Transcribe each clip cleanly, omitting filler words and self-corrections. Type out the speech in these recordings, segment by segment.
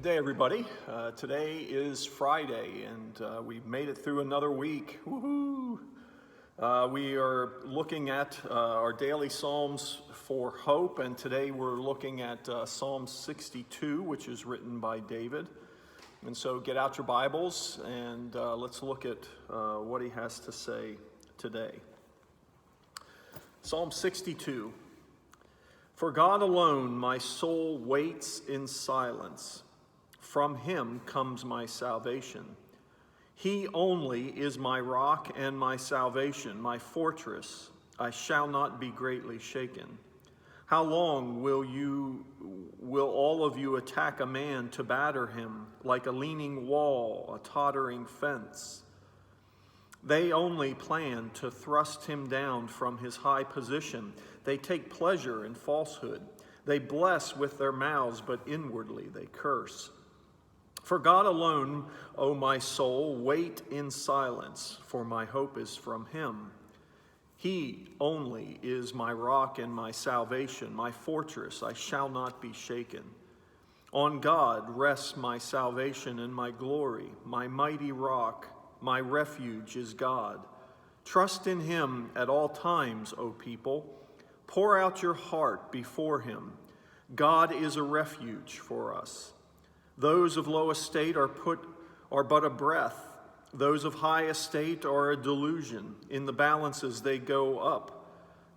day, everybody. Today is Friday, and we've made it through another week. Woohoo! We are looking at our daily Psalms for hope, and today we're looking at Psalm 62, which is written by David. And so get out your Bibles, and let's look at what he has to say today. Psalm 62. For God alone my soul waits in silence. From him comes my salvation. He only is my rock and my salvation, my fortress. I shall not be greatly shaken. How long will all of you attack a man to batter him, like a leaning wall, a tottering fence? They only plan to thrust him down from his high position. They take pleasure in falsehood. They bless with their mouths, but inwardly they curse. For God alone, O my soul, wait in silence, for my hope is from him. He only is my rock and my salvation, my fortress. I shall not be shaken. On God rests my salvation and my glory, my mighty rock. My refuge is God. Trust in him at all times, O people. Pour out your heart before him. God is a refuge for us. Those of low estate are but a breath. Those of high estate are a delusion. In the balances they go up.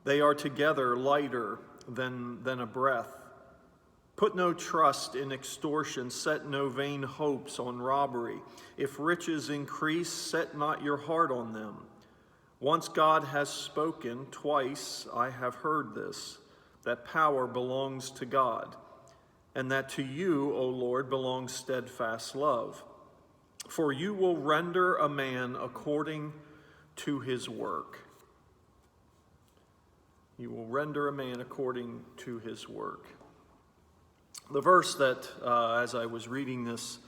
They are together lighter than a breath. Put no trust in extortion, set no vain hopes on robbery. If riches increase, set not your heart on them. Once God has spoken, twice I have heard this, that power belongs to God, and that to you, O Lord, belongs steadfast love. For you will render a man according to his work. You will render a man according to his work. The verse that, as I was reading this,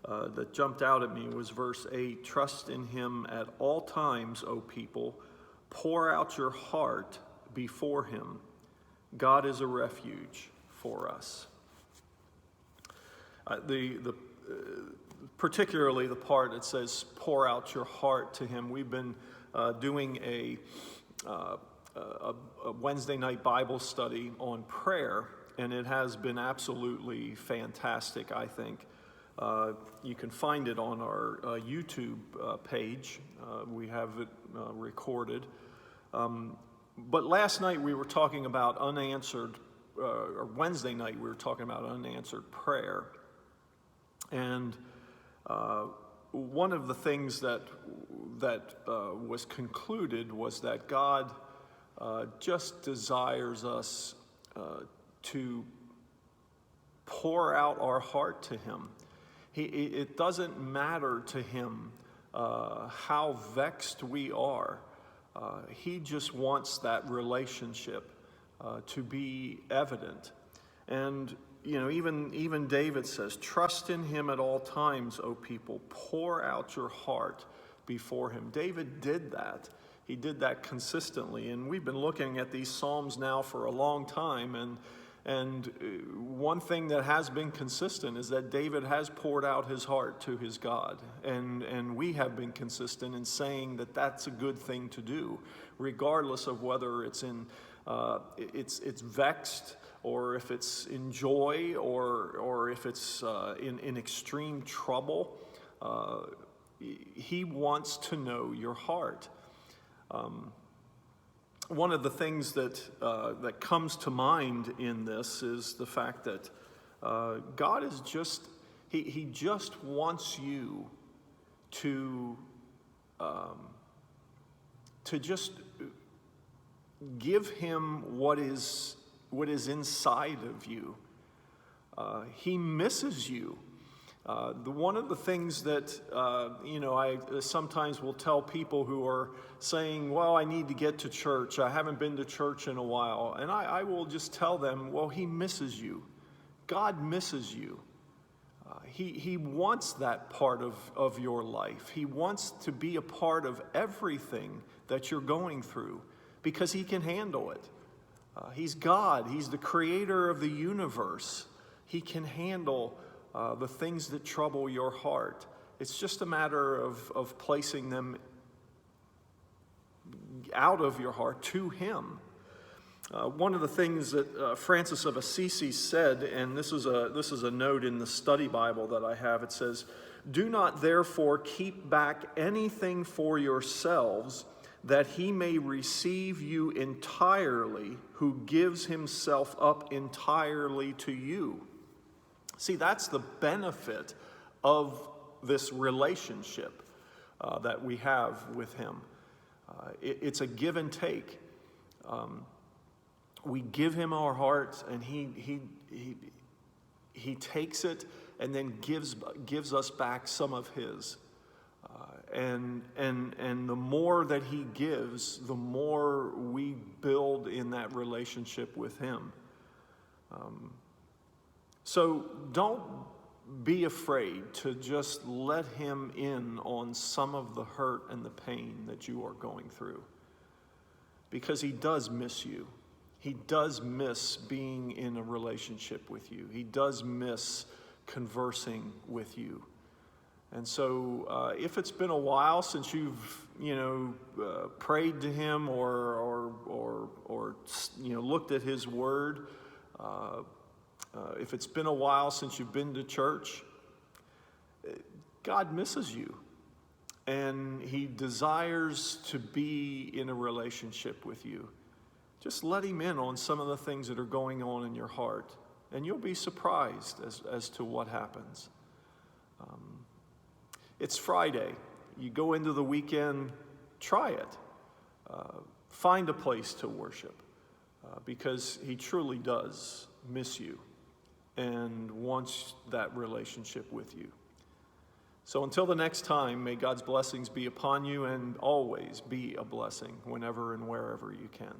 that jumped out at me was verse 8. Trust in him at all times, O people. Pour out your heart before him. God is a refuge for us. Particularly the part that says, pour out your heart to him. We've been doing a Wednesday night Bible study on prayer, and it has been absolutely fantastic, I think. You can find it on our YouTube page. We have it recorded. But last night we were talking about or Wednesday night we were talking about unanswered prayer. And one of the things that was concluded was that God just desires us to pour out our heart to him. It doesn't matter to him how vexed we are. He just wants that relationship to be evident. And even David says, trust in him at all times, O people. Pour out your heart before him. David did that. He did that consistently. And we've been looking at these Psalms now for a long time. And one thing that has been consistent is that David has poured out his heart to his God. And we have been consistent in saying that that's a good thing to do, regardless of whether it's it's vexed, or if it's in joy, or if it's in extreme trouble. He wants to know your heart. One of the things that comes to mind in this is the fact that God is he just wants you to just give him what is inside of you. He misses you. One of the things that, I sometimes will tell people who are saying, well, I need to get to church. I haven't been to church in a while. And I will just tell them, well, he misses you. God misses you. He wants that part of your life. He wants to be a part of everything that you're going through because he can handle it. He's God. He's the creator of the universe. He can handle the things that trouble your heart. It's just a matter of placing them out of your heart to him. One of the things that Francis of Assisi said, and this is a note in the study Bible that I have, it says, "Do not therefore keep back anything for yourselves, that he may receive you entirely, who gives himself up entirely to you." See, that's the benefit of this relationship that we have with him. It's a give and take. We give him our hearts, and he takes it and then gives us back some of his. And the more that he gives, the more we build in that relationship with him. So don't be afraid to just let him in on some of the hurt and the pain that you are going through, because he does miss you. He does miss being in a relationship with you. He does miss conversing with you. And so if it's been a while since you've prayed to him or looked at his word, if it's been a while since you've been to church, God misses you, and he desires to be in a relationship with you. Just let him in on some of the things that are going on in your heart, and you'll be surprised as to what happens. It's Friday. You go into the weekend, try it. Find a place to worship, because he truly does miss you and wants that relationship with you. So until the next time, may God's blessings be upon you, and always be a blessing whenever and wherever you can.